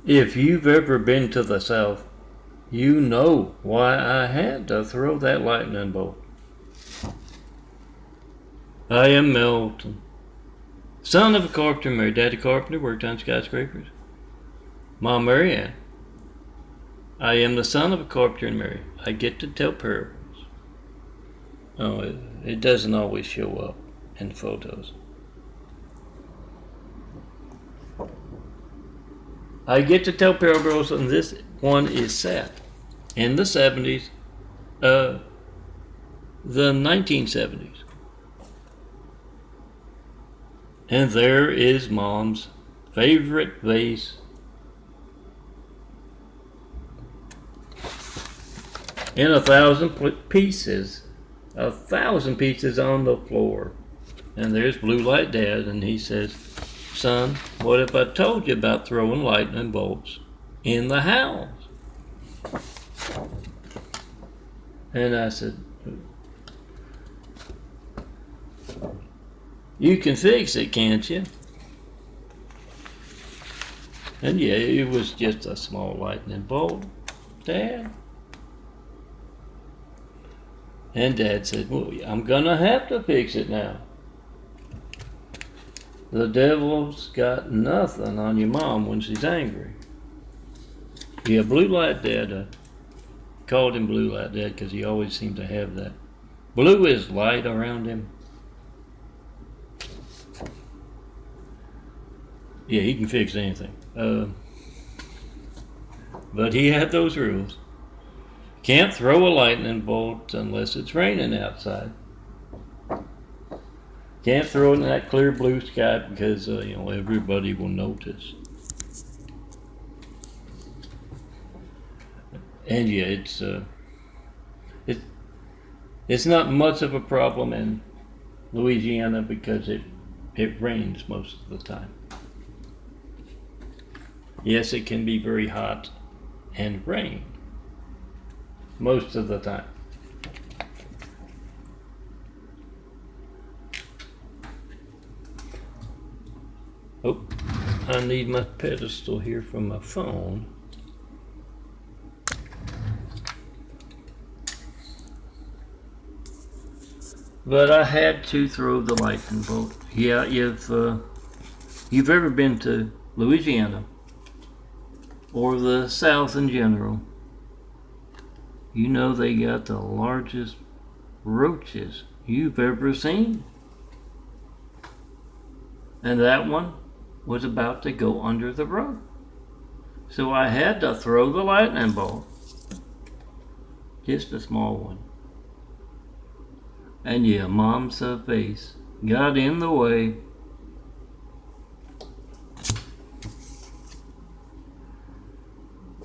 If you've ever been to the South, you know why I had to throw that lightning bolt. I am Milton, son of a carpenter, married Daddy Carpenter, worked on skyscrapers. Mom Mary Ann. I am the son of a carpenter and married. I get to tell parables. Oh, it doesn't always show up in photos. I get to tell parables, and this one is set in the 70s, the 1970s. And there is Mom's favorite vase in 1,000 pieces. 1,000 pieces on the floor. And there's Blue Light Dad, and he says, son, what if I told you about throwing lightning bolts in the house? And I said, you can fix it, can't you? And yeah, it was just a small lightning bolt, Dad. And Dad said, well, I'm gonna have to fix it now. The devil's got nothing on your mom when she's angry. Yeah, Blue Light Dad, called him Blue Light Dad because he always seemed to have that. Blue is light around him. Yeah, he can fix anything. But he had those rules. Can't throw a lightning bolt unless it's raining outside. Can't throw it in that clear blue sky because everybody will notice. And yeah, it's not much of a problem in Louisiana because it rains most of the time. Yes, it can be very hot and rain most of the time. Oh, I need my pedestal here from my phone. But I had to throw the lightning bolt. Yeah, if you've ever been to Louisiana or the South in general, you know they got the largest roaches you've ever seen. And that one was about to go under the road. So I had to throw the lightning bolt. Just a small one. And yeah, Mom's face got in the way.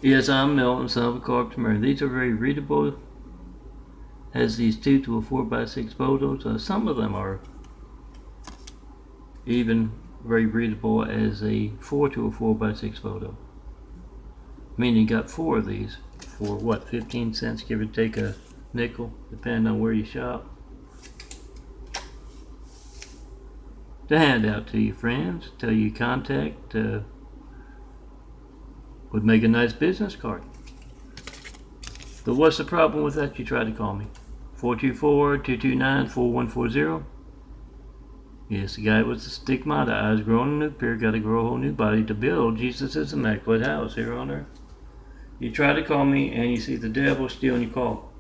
Yes, I'm Milton, son of a carpenter. These are very readable. Has these 2 to a 4x6 photos. Some of them are even very readable as a 4 to a 4x6 photo. Meaning you got 4 of these for what, 15 cents, give or take a nickel, depending on where you shop. To hand out to your friends, tell you contact, would make a nice business card. But what's the problem with that? You try to call me. 424-229-4140. Yes, the guy with the stigmata, eyes growing a new pair, got to grow a whole new body to build Jesus' immaculate house here on earth. You try to call me and you see the devil stealing your call.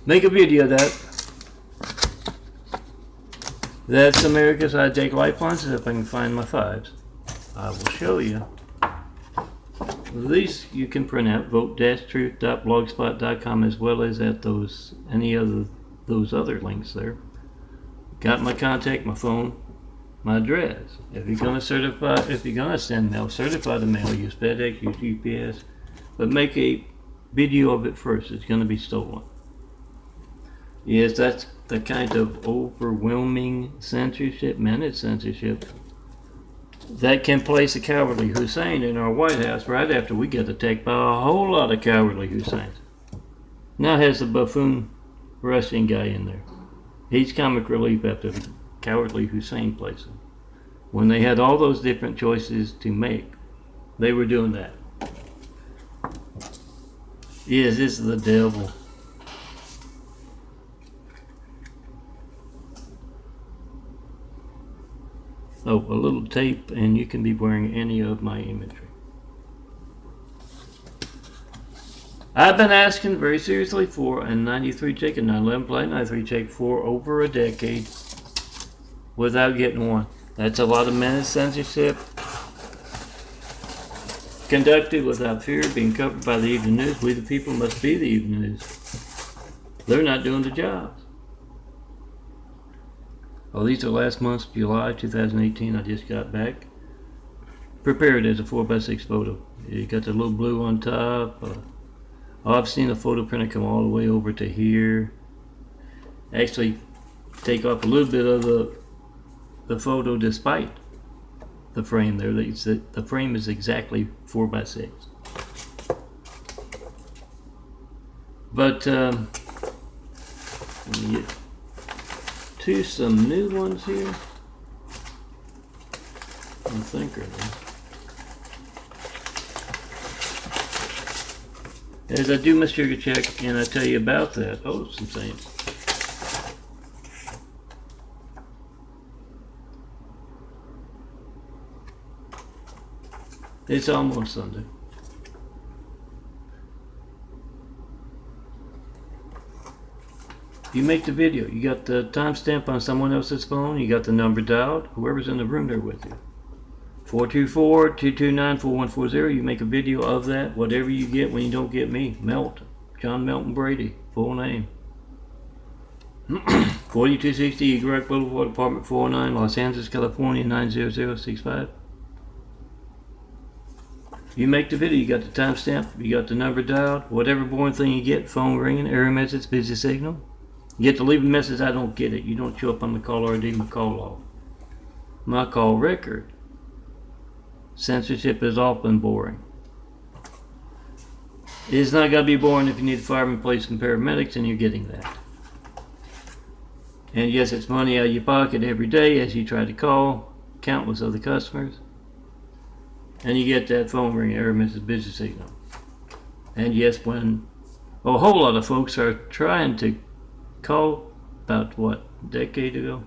Make a video of that. That's America's Hijack Lifelines. If I can find my 5s, I will show you. These you can print out, vote-truth.blogspot.com, as well as at those other links there. Got my contact, my phone, my address. If you're gonna send mail, certify the mail, use FedEx, use UPS, but make a video of it first. It's gonna be stolen. Yes, that's the kind of overwhelming censorship, managed censorship, that can place a cowardly Hussein in our White House right after we get attacked by a whole lot of cowardly Husseins. Now has the buffoon Russian guy in there. He's comic relief after the cowardly Hussein plays him. When they had all those different choices to make, they were doing that. Yes, this is the devil. Oh, a little tape, and you can be wearing any of my imagery. I've been asking very seriously for a 93 Jake, a 911 plate 93 Jake for over a decade without getting one. That's a lot of menace censorship conducted without fear of being covered by the evening news. We the people must be the evening news. They're not doing the jobs. Oh, these are last month's July 2018. I just got back. Prepared as a 4x6 photo. You got the little blue on top. Oh, I've seen a photo printer come all the way over to here. Actually, take off a little bit of the photo despite the frame there. The frame is exactly 4x6. But let me get to some new ones here. I think are there. As I do my sugar check and I tell you about that. Oh, some things. It's almost Sunday. You make the video. You got the timestamp on someone else's phone. You got the number dialed. Whoever's in the room there with you. 424-229-4140. You make a video of that. Whatever you get when you don't get me. Melton. John Melton Brady. Full name. 4260 Eagle Rock Boulevard, Apartment 409, Los Angeles, California 90065. You make the video. You got the timestamp. You got the number dialed. Whatever boring thing you get. Phone ringing. Error message. Busy signal. You get to leave a message. I don't get it. You don't show up on the call ID. My call log. My call record. Censorship is often boring. It's not going to be boring if you need firemen, police, and paramedics, and you're getting that. And yes, it's money out of your pocket every day as you try to call countless other customers. And you get that phone ring, error message, busy signal. And yes, when a whole lot of folks are trying to call, about what, a decade ago?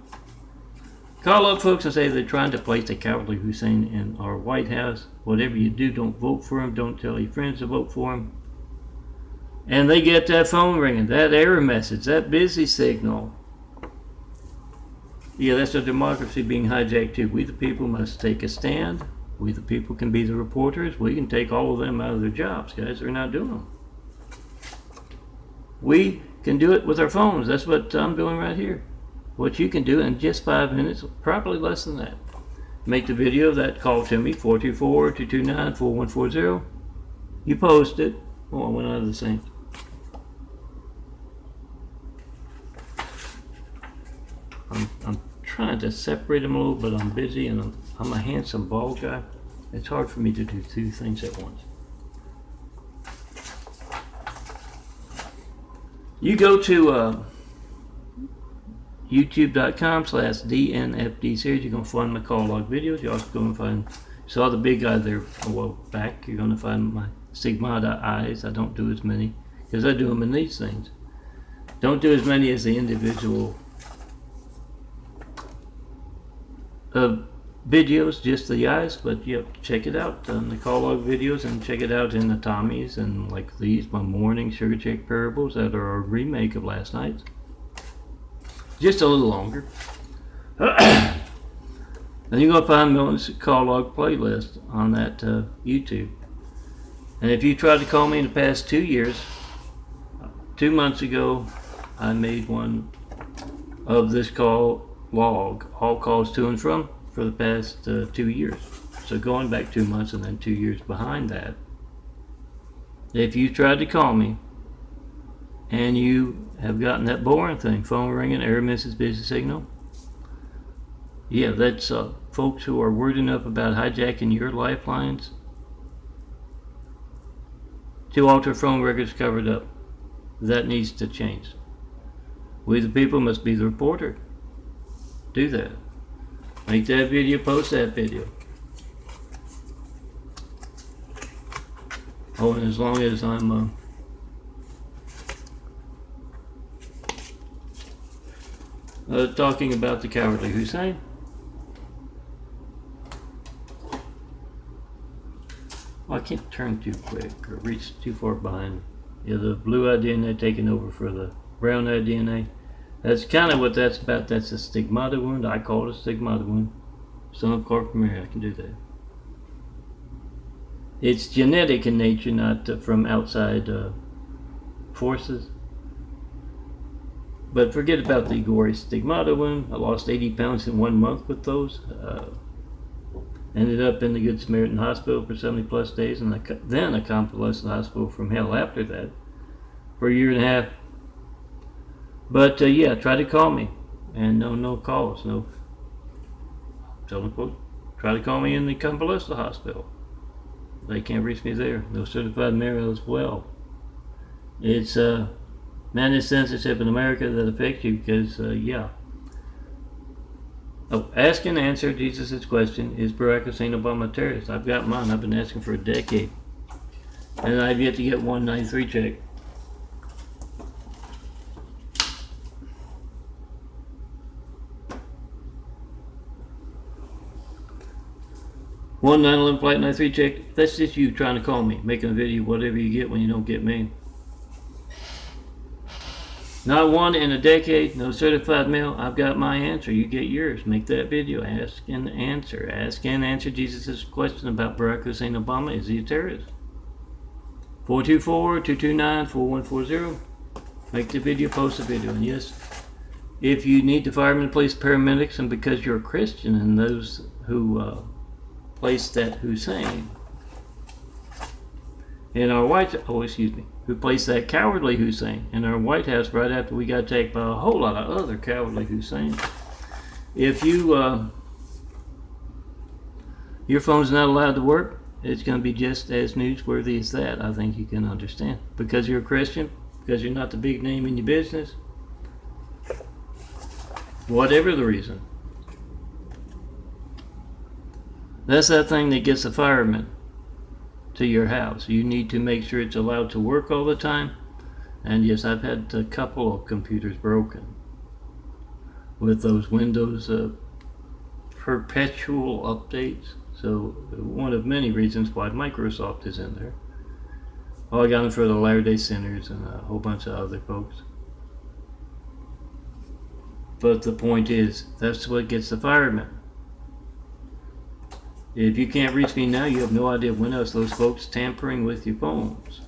Call up folks and say they're trying to place a cowardly Hussein in our White House. Whatever you do, don't vote for him. Don't tell your friends to vote for him. And they get that phone ringing, that error message, that busy signal. Yeah, that's a democracy being hijacked too. We the people must take a stand. We the people can be the reporters. We can take all of them out of their jobs, guys. They're not doing them. We can do it with our phones. That's what I'm doing right here. What you can do in just 5 minutes, probably less than that. Make the video of that call to me, 424-229-4140. You post it. Oh, I went out of the same. I'm trying to separate them a little, but I'm busy and I'm a handsome bald guy. It's hard for me to do two things at once. You go to youtube.com/DNFD series. You're going to find my call log videos. You're also going to find, saw the big guy there a while back. You're going to find my stigmata eyes. I don't do as many because I do them in these things. Don't do as many as the individual videos, just the eyes, but yeah, check it out on the call log videos and check it out in the Tommies and like these, my morning sugar check parables that are a remake of last night's. Just a little longer. Then you're going to find Milton's call log playlist on that YouTube. And if you tried to call me in the past 2 years, 2 months ago, I made one of this call log, all calls to and from, for the past 2 years. So going back 2 months and then 2 years behind that. If you tried to call me and you have gotten that boring thing, phone ringing, error message, busy signal, yeah, that's folks who are worried enough about hijacking your lifelines to alter phone records covered up. That needs to change. We the people must be the reporter. Do that. Make that video, post that video. Oh, and as long as I'm talking about the cowardly Hussein, well, I can't turn too quick or reach too far behind. Yeah, the blue-eyed DNA taking over for the brown-eyed DNA. That's kind of what that's about. That's a stigmata wound. I call it a stigmata wound. Son of Corp Mary, I can do that. It's genetic in nature, not from outside forces. But forget about the gory stigmata wound. I lost 80 pounds in 1 month with those. Ended up in the Good Samaritan Hospital for 70 plus days, and then a convalescent hospital from hell after that for a year and a half. But yeah, try to call me, and no calls, no. Try to call me in the convalescent hospital. They can't reach me there. No certified mail as well. It's madness censorship in America that affects you because yeah. Oh, ask and answer Jesus' question: is Barack Hussein Obama a terrorist? I've got mine. I've been asking for a decade, and I've yet to get 193 check. One 9/11 flight 93 check. That's just you trying to call me, making a video, whatever you get when you don't get me. Not one in a decade, no certified mail. I've got my answer. You get yours. Make that video. Ask and answer. Ask and answer Jesus' question about Barack Hussein Obama. Is he a terrorist? 424-229-4140. Make the video, post the video. And yes, if you need the firemen, police, paramedics, and because you're a Christian and those who placed that Hussein in our who placed that cowardly Hussein in our White House right after we got attacked by a whole lot of other cowardly Hussein. If you your phone's not allowed to work, it's going to be just as newsworthy as that. I think you can understand, because you're a Christian, because you're not the big name in your business, whatever the reason. That's that thing that gets the firemen to your house. You need to make sure it's allowed to work all the time. And yes, I've had a couple of computers broken with those Windows perpetual updates. So one of many reasons why Microsoft is in there. Oh, I got them for the Latter-day Sinners and a whole bunch of other folks. But the point is, that's what gets the firemen. If you can't reach me now, you have no idea when else those folks tampering with your phones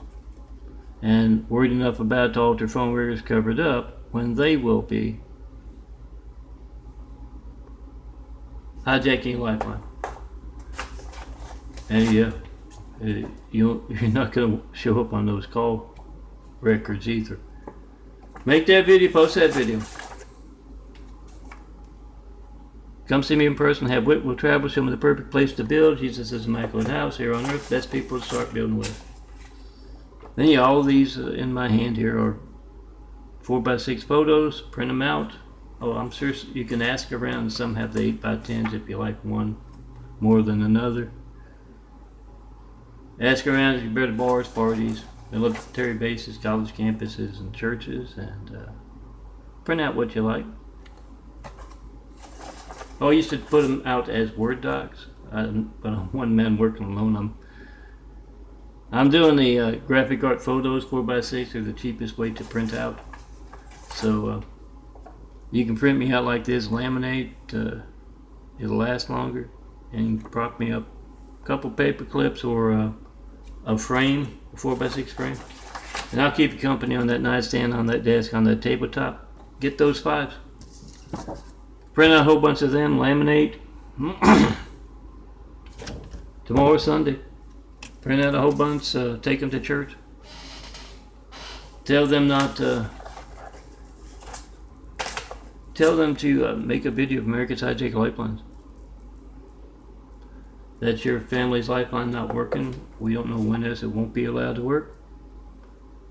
and worried enough about to alter phone riggers covered up when they will be hijacking your lifeline. And yeah, you're not going to show up on those call records either. Make that video, post that video. Come see me in person, have wit, will travel, show me the perfect place to build. Jesus' immaculate house here on earth. Best people to start building with. Then yeah, all of these in my hand here are 4x6 photos. Print them out. Oh, I'm sure you can ask around. Some have the 8x10s if you like one more than another. Ask around if you go to bars, parties, military bases, college campuses, and churches, and print out what you like. Oh, I used to put them out as Word docs, but I'm one man working alone. I'm doing the graphic art photos 4x6. They're the cheapest way to print out. So you can print me out like this, laminate. It'll last longer, and you can prop me up a couple paper clips or a frame, a 4x6 frame, and I'll keep you company on that nightstand, on that desk, on that tabletop. Get those 5s. Print out a whole bunch of them, laminate. Tomorrow, Sunday. Print out a whole bunch, take them to church. Tell them to make a video of America's hijacked lifelines. That's your family's lifeline not working. We don't know when else it won't be allowed to work.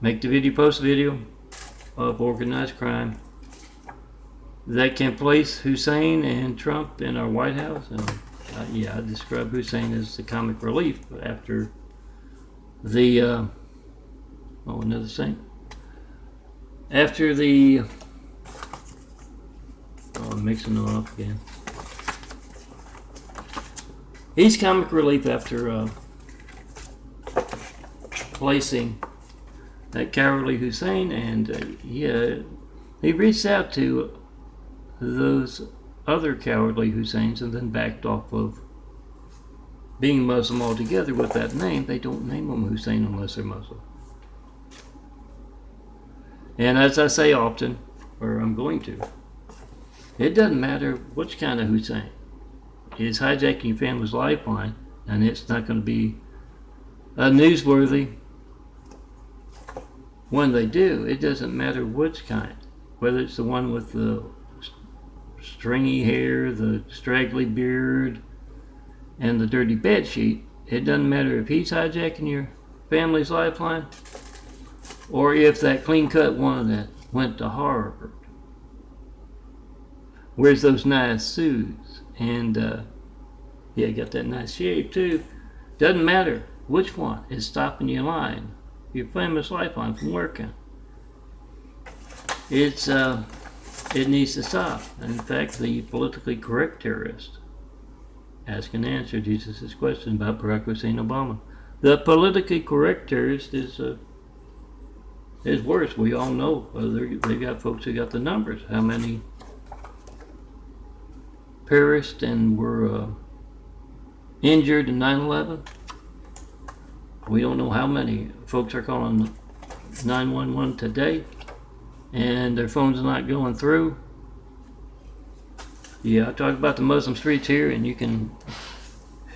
Make the video, post the video of organized crime that can place Hussein and Trump in our White House. And yeah, I describe Hussein as the comic relief after the another thing. After the I'm mixing them up again. He's comic relief after placing that cowardly Hussein, and he reached out to those other cowardly Husseins and then backed off of being Muslim altogether with that name. They don't name them Hussein unless they're Muslim. And as I say often, or I'm going to, it doesn't matter which kind of Hussein. It's hijacking your family's lifeline, and it's not going to be newsworthy when they do. It doesn't matter which kind, whether it's the one with the stringy hair, the straggly beard, and the dirty bed sheet. It doesn't matter if he's hijacking your family's lifeline or if that clean-cut one that went to Harvard wears those nice suits and got that nice shave too. Doesn't matter which one is stopping your family's lifeline from working. It needs to stop. In fact, the politically correct terrorist ask and answer Jesus' question about Barack Hussein Obama. The politically correct terrorist is worse. We all know. They got folks who got the numbers. How many perished and were injured in 9/11? We don't know how many. Folks are calling 911 today, and their phones are not going through. Yeah, I talk about the Muslim streets here, and you can,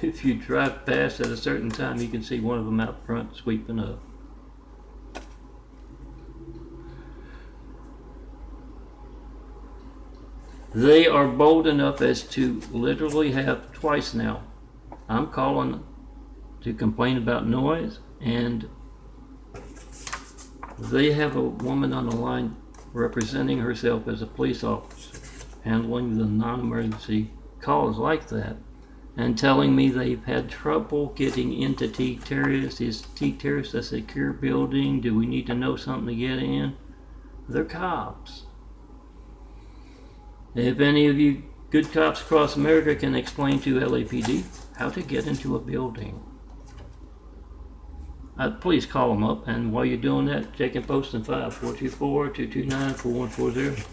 if you drive past at a certain time, you can see one of them out front sweeping up. They are bold enough as to literally have twice now. I'm calling to complain about noise, and they have a woman on the line representing herself as a police officer, handling the non-emergency calls like that, and telling me they've had trouble getting into T Terrace. Is T Terrace a secure building? Do we need to know something to get in? They're cops. If any of you good cops across America can explain to LAPD how to get into a building, please call them up, and while you're doing that, check and post in 424-229-4140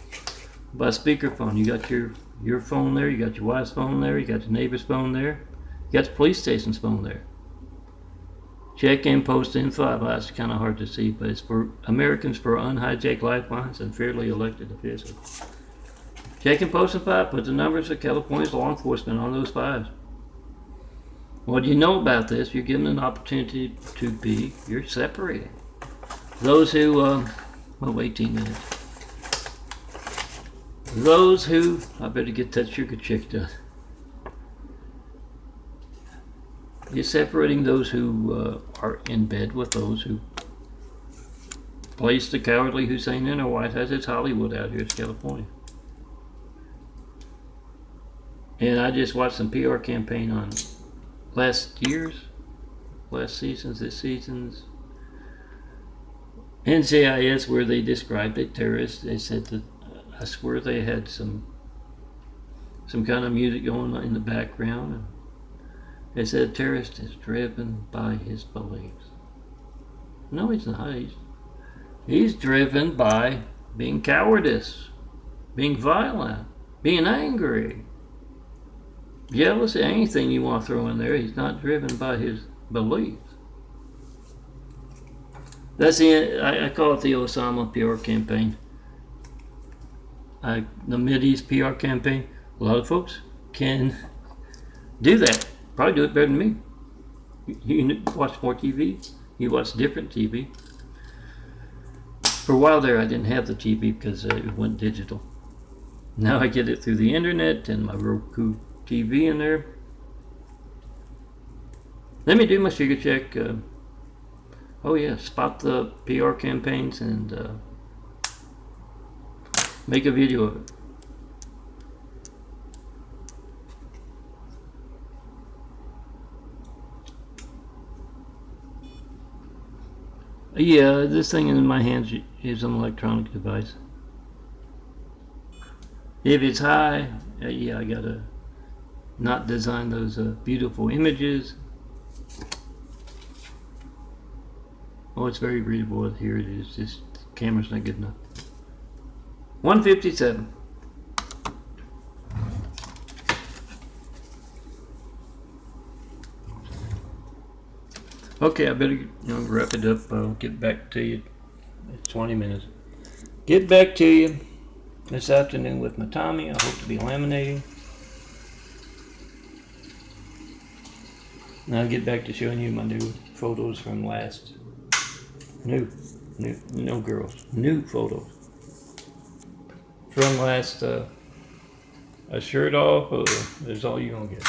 by speakerphone. You got your phone there, you got your wife's phone there, you got your neighbor's phone there, you got the police station's phone there. Check and post in 5. That's kind of hard to see, but it's for Americans for unhijacked lifelines and fairly elected officials. Check and post in 5. Put the numbers of California's law enforcement on those 5s. What do you know about this? You're given an opportunity you're separating those who, 18 minutes. Those who, I better get that sugar check done. You're separating those who are in bed with those who placed the cowardly Hussein in our White House. It's Hollywood out here, it's California. And I just watched some PR campaign on last season's, this season's NCIS, where they described it terrorists. They said that I swear they had some kind of music going on in the background, and they said a terrorist is driven by his beliefs. No, he's not. He's driven by being cowardice, being violent, being angry, jealousy, anything you want to throw in there. He's not driven by his beliefs. That's I call it the Osama PR campaign. The Mideast PR campaign. A lot of folks can do that. Probably do it better than me. You watch more TV. You watch different TV. For a while there, I didn't have the TV because it went digital. Now I get it through the internet and my Roku TV in there. Let me do my sugar check. Spot the PR campaigns and make a video of it. Yeah, this thing in my hands is an electronic device. If it's high, yeah, I gotta not design those beautiful images. Oh, it's very readable. Here it is. Just the camera's not good enough. 157. Okay, I better wrap it up. I'll get back to you. It's 20 minutes. Get back to you this afternoon with my Tommy. I hope to be laminating. And I'll get back to showing you my new photos from last. No girls. New photos. From last, a shirt off photo. That's all you're gonna get.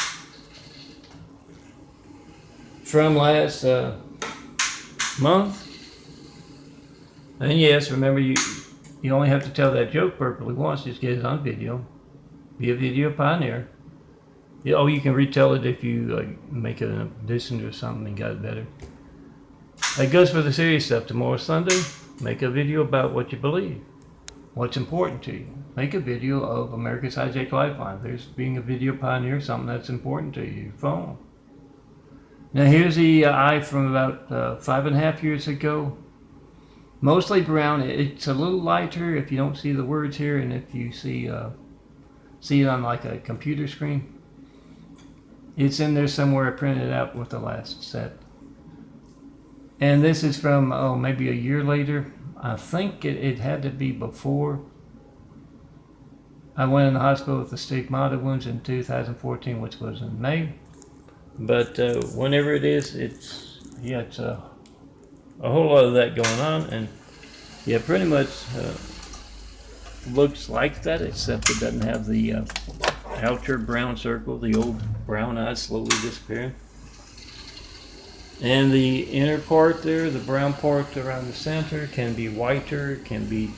From last month. And yes, remember you only have to tell that joke perfectly once. Just get it on video. Be a video pioneer. Yeah, oh, you can retell it if you make an addition or something and got it better. That goes for the serious stuff. Tomorrow Sunday, make a video about what you believe, what's important to you. Make a video of America's Hijacked Lifeline. There's being a video pioneer, something that's important to you. Your phone. Now here's the eye from about 5.5 years ago. Mostly brown. It's a little lighter if you don't see the words here, and if you see it on like a computer screen. It's in there somewhere. I printed it out with the last set. And this is from, maybe a year later. I think it had to be before I went in the hospital with the stigmata wounds in 2014, which was in May. But whenever it is, it's a whole lot of that going on. And yeah, pretty much looks like that, except it doesn't have the outer brown circle, the old brown eyes slowly disappearing. And the inner part there, the brown part around the center, can be whiter, can be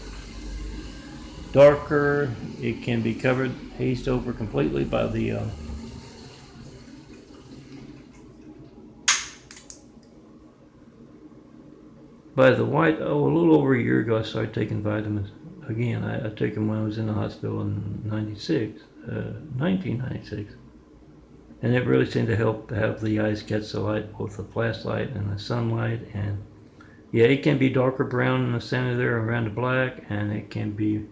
darker, it can be covered, hazed over completely by the white. A little over a year ago I started taking vitamins. Again, I took them when I was in the hospital in 1996. And it really seemed to help to have the eyes catch the light, both the flashlight and the sunlight. And yeah, it can be darker brown in the center there around the black, and it can be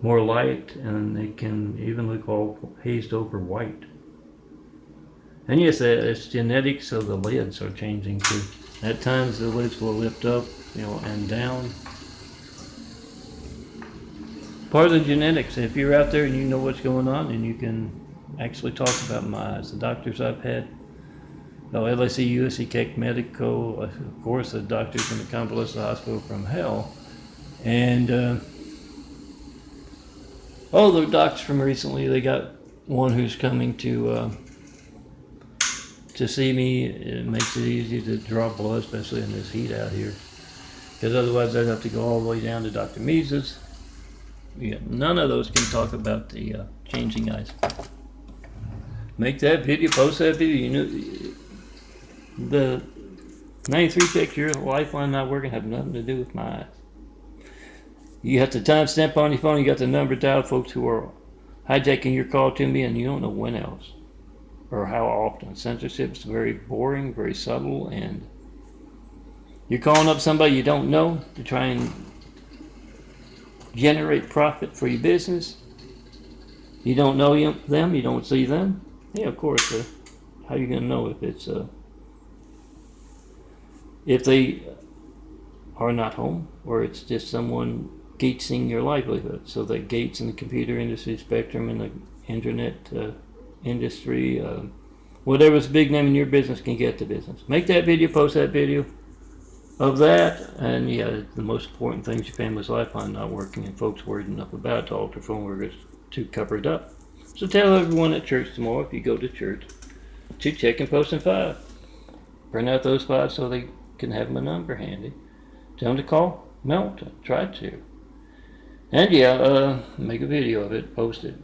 more light, and it can even look all hazed over white. And yes, it's genetic, so the lids are changing too. At times the lids will lift up, and down. Part of the genetics. If you're out there and you know what's going on, and you can actually talk about my eyes. The doctors I've had, LSE, USC, Keck Medical, of course the doctors in the convalescent hospital from hell, and the doctors from recently. They got one who's coming to see me. It makes it easy to draw blood, especially in this heat out here, because otherwise I'd have to go all the way down to Dr. Mises. Yeah, none of those can talk about the changing eyes. Make that video, post that video. The 93 picture, Lifeline not working, have nothing to do with my eyes. You have the timestamp on your phone, you got the number dialed, folks who are hijacking your call to me, and you don't know when else or how often. Censorship's very boring, very subtle, and you're calling up somebody you don't know to try and generate profit for your business. You don't know them, you don't see them. Yeah, of course. How are you going to know if they are not home, or it's just someone gating your livelihood? So that gates in the computer industry, Spectrum in the internet industry, whatever's big name in your business can get the business. Make that video, post that video of that, and yeah, the most important thing is your family's lifeline not working, and folks worried enough about to alter phone workers to cover it up. So tell everyone at church tomorrow, if you go to church, to check and post in 5. Print out those 5 so they can have my number handy. Tell them to call Melton. Try to. And yeah, make a video of it, post it.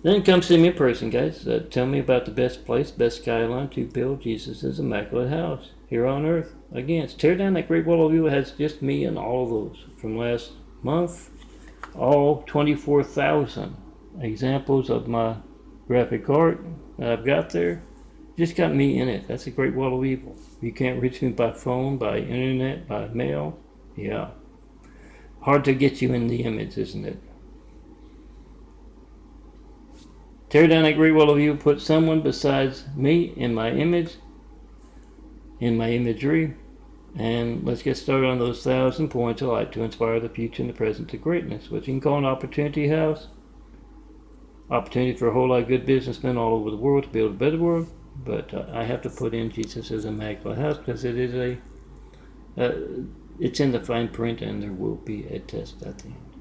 Then come see me in person, guys. Tell me about the best place, best skyline to build Jesus' immaculate house here on earth. Again, it's tear down that great wall of you. It has just me and all of those from last month. All 24,000 examples of my graphic art that I've got there. Just got me in it. That's a great wall of evil. You can't reach me by phone, by internet, by mail. Yeah. Hard to get you in the image, isn't it? Tear down that great wall of evil. Put someone besides me in my image, in my imagery. And let's get started on those 1,000 points of light to inspire the future and the present to greatness, which you can call an opportunity house. Opportunity for a whole lot of good businessmen all over the world to build a better world. But I have to put in Jesus' immaculate house because it is it's in the fine print, and there will be a test at the end.